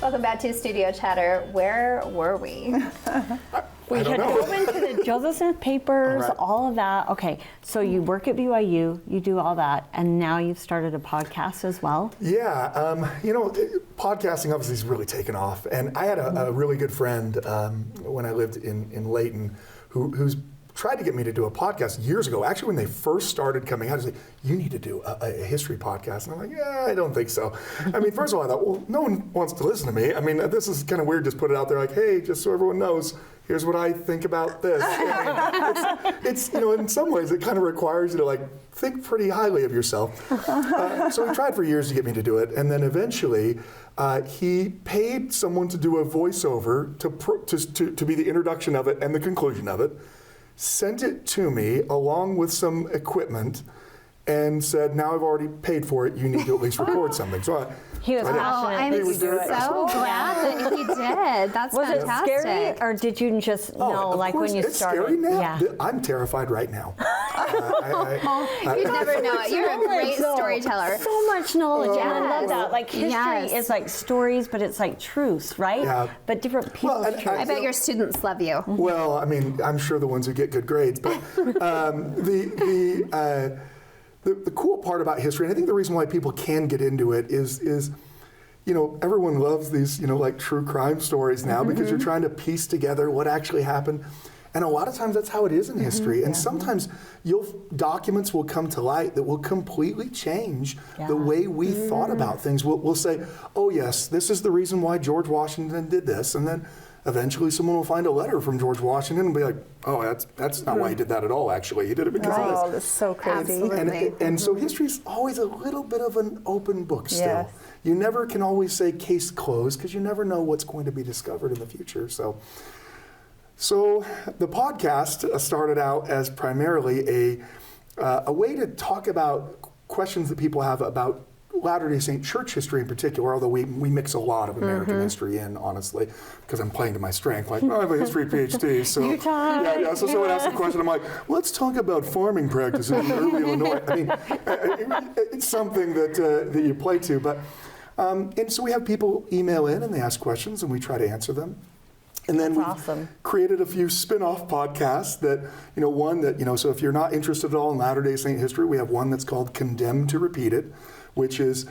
Welcome back to Studio Chatter. Where were we? We had dove into the Joseph Smith papers, Right. all of that. Okay, so you work at BYU, you do all that, and now you've started a podcast as well? Yeah, podcasting obviously has really taken off. And I had a really good friend when I lived in Layton who's tried to get me to do a podcast years ago. Actually, when they first started coming out, I was like, you need to do a history podcast. And I'm like, yeah, I don't think so. I mean, first of all, I thought, well, no one wants to listen to me. I mean, this is kind of weird, just put it out there like, hey, just so everyone knows, here's what I think about this. I mean, it's in some ways, it kind of requires you to like think pretty highly of yourself. So he tried for years to get me to do it. And then eventually, he paid someone to do a voiceover to be the introduction of it and the conclusion of it, sent it to me along with some equipment, and said, now I've already paid for it, you need to at least record something. So He was passionate. I'm that you do so it. glad that he did. That's Was fantastic. it scary, or did you just know, of like course, when you it's started? scary now. Yeah. I'm terrified right now. You never know it. You're a great storyteller. So much knowledge, and I love Yes. that. Like history Yes. is like stories, but it's like truths, right? Yeah. But different people's and truths. I bet your students love you. Well, I mean, I'm sure the ones who get good grades, but the cool part about history, and I think the reason why people can get into it is everyone loves these, like true crime stories now because you're trying to piece together what actually happened. And a lot of times that's how it is in history. And sometimes documents will come to light that will completely change the way we thought about things. We'll say, oh yes, this is the reason why George Washington did this. And then eventually someone will find a letter from George Washington and be like, oh, that's not why he did that at all, actually. He did it because of this. Oh, that's so crazy. Absolutely. And so history is always a little bit of an open book still. Yes. You never can always say case closed because you never know what's going to be discovered in the future. So the podcast started out as primarily a way to talk about questions that people have about Latter-day Saint church history in particular, although we mix a lot of American history in, honestly, because I'm playing to my strength. Like, I have a history PhD, so so someone asked a question, I'm like, let's talk about farming practices in early Illinois. I mean, it's something that you play to, but and so we have people email in and they ask questions and we try to answer them. And then we created a few spin-off podcasts that, one that, so if you're not interested at all in Latter-day Saint history, we have one that's called Condemned to Repeat It, which is,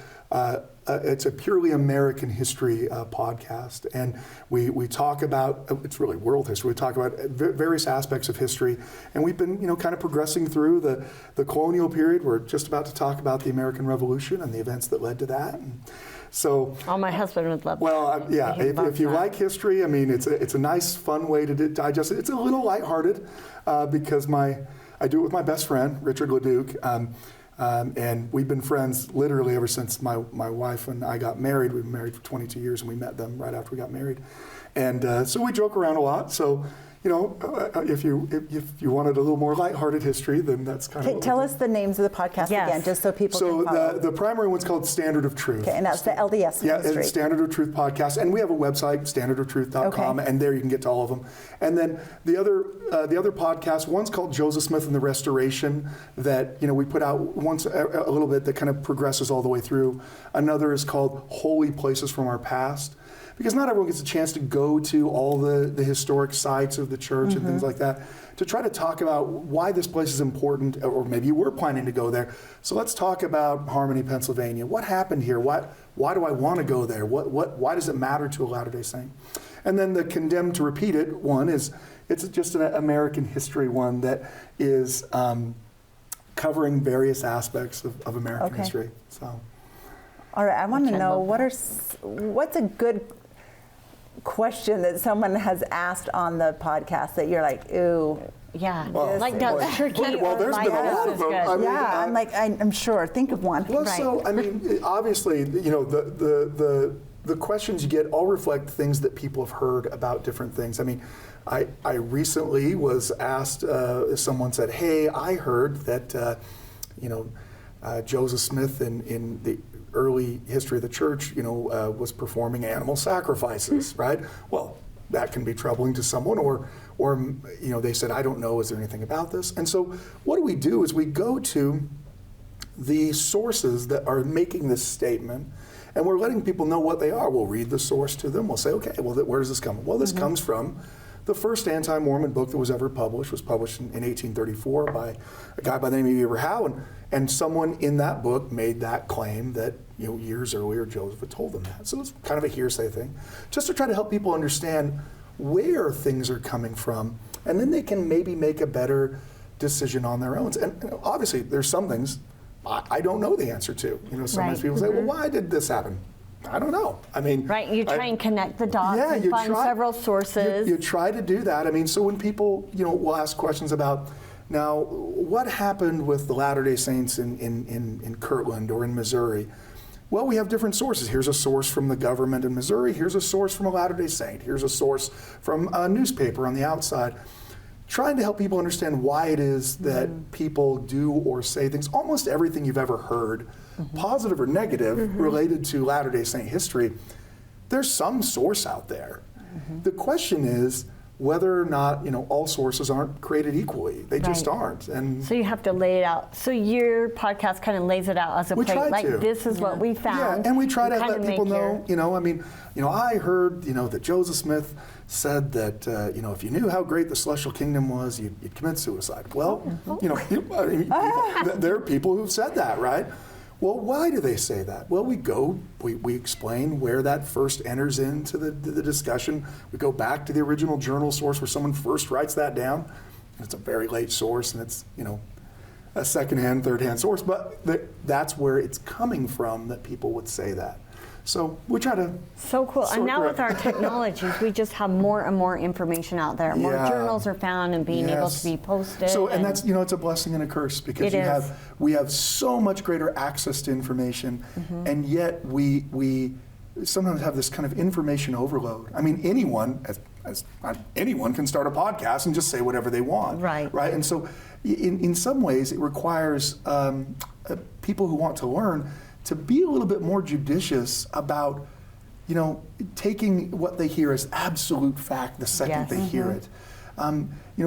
it's a purely American history podcast. And we talk about, it's really world history, we talk about various aspects of history. And we've been, kind of progressing through the colonial period. We're just about to talk about the American Revolution and the events that led to that. And so, my husband would love that. Well, if you like history, I mean, it's a nice, fun way to digest it. It's a little lighthearted because I do it with my best friend, Richard LeDuc, and we've been friends literally ever since my wife and I got married. We've been married for 22 years, and we met them right after we got married. And so we joke around a lot. So, if you wanted a little more lighthearted history, then that's kind of. Tell us the names of the podcast again, just so people can follow. So the primary one's called Standard of Truth. Okay, and that's the LDS Yeah, ministry. it's Standard of Truth podcast, and we have a website, standardoftruth.com, and there you can get to all of them. And then the other podcast, one's called Joseph Smith and the Restoration, that we put out once a little bit that kind of progresses all the way through. Another is called Holy Places from Our Past, because not everyone gets a chance to go to all the historic sites of the church and things like that, to try to talk about why this place is important, or maybe you were planning to go there. So let's talk about Harmony, Pennsylvania. What happened here? Why do I want to go there? Why does it matter to a Latter-day Saint? And then the Condemned to Repeat It one it's just an American history one that is covering various aspects of American history. So, all right, I want to know what's a good question that someone has asked on the podcast that you're like, ooh. Yeah, well, like that's tricky. Well, there's been a lot of them. I'm sure. Think of one. Well, so I mean, obviously, the questions you get all reflect things that people have heard about different things. I mean, I recently was asked. Someone said, "Hey, I heard that Joseph Smith in the early history of the church, was performing animal sacrifices, right?" Well, that can be troubling to someone, or they said, "I don't know, is there anything about this?" And so what do? Is we go to the sources that are making this statement, and we're letting people know what they are. We'll read the source to them. We'll say, okay, well, where does this come from? Well, this comes from the first anti-Mormon book that was ever published, was published in 1834 by a guy by the name of Eber Howe, and someone in that book made that claim that years earlier Joseph had told them that. So it's kind of a hearsay thing, just to try to help people understand where things are coming from, and then they can maybe make a better decision on their own. And obviously, there's some things I don't know the answer to. Sometimes people say, well, why did this happen? I don't know. I mean, right, you try and connect the dots and find several sources. You try to do that. I mean, so when people, will ask questions about, now, what happened with the Latter-day Saints in Kirtland or in Missouri? Well, we have different sources. Here's a source from the government in Missouri. Here's a source from a Latter-day Saint. Here's a source from a newspaper on the outside. Trying to help people understand why it is that people do or say things, almost everything you've ever heard, positive or negative, related to Latter-day Saint history, there's some source out there. The question is whether or not, all sources aren't created equally. They just aren't. And so you have to lay it out. So your podcast kind of lays it out as a plate, like this is what we found. Yeah, and we try to let people know, I heard, that Joseph Smith said that, if you knew how great the celestial kingdom was, you'd commit suicide. Well, there are people who've said that, right? Well, why do they say that? Well, we explain where that first enters into the discussion. We go back to the original journal source where someone first writes that down. And it's a very late source, and it's, a second-hand, third-hand source, but that's where it's coming from that people would say that. So we try to. So cool. And now with our technologies, we just have more and more information out there. More journals are found and being able to be posted. So, and that's, it's a blessing and a curse, because we have so much greater access to information, and yet we sometimes have this kind of information overload. I mean, anyone can start a podcast and just say whatever they want. Right. And so in some ways it requires people who want to learn to be a little bit more judicious about, taking what they hear as absolute fact the second they hear it.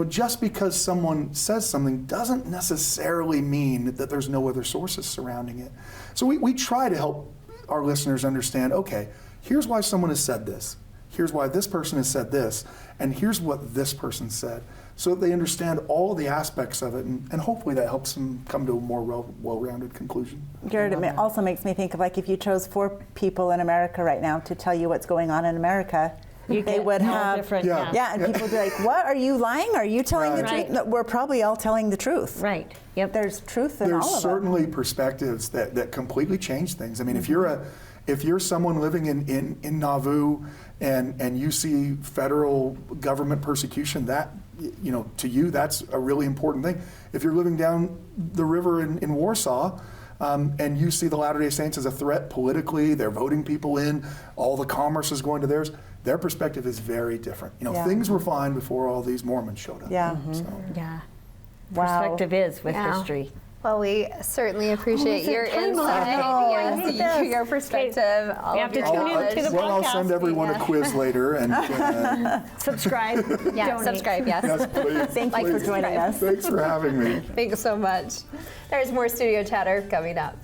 Just because someone says something doesn't necessarily mean that there's no other sources surrounding it. So we try to help our listeners understand, okay, here's why someone has said this. Here's why this person has said this. And here's what this person said. So that they understand all of the aspects of it, and hopefully that helps them come to a more well-rounded conclusion. Gerrit, it also makes me think of, like, if you chose 4 people in America right now to tell you what's going on in America, they would have different. And people would be like, "What? Are you lying? Are you telling the truth?" No, we're probably all telling the truth. Right. Yep. There's truth in all of it. There's certainly perspectives that completely change things. I mean, if you're someone living in Nauvoo and you see federal government persecution, that to you that's a really important thing. If you're living down the river in Warsaw, and you see the Latter-day Saints as a threat politically, they're voting people in, all the commerce is going to theirs, their perspective is very different. Things were fine before all these Mormons showed up. Yeah. Perspective is with history. Well, we certainly appreciate your insight, your perspective. You have to tune into the podcast. Well, I'll send everyone a quiz later and subscribe. Subscribe. Yes, please. Thank you for joining us. Thanks for having me. Thanks so much. There's more studio chatter coming up.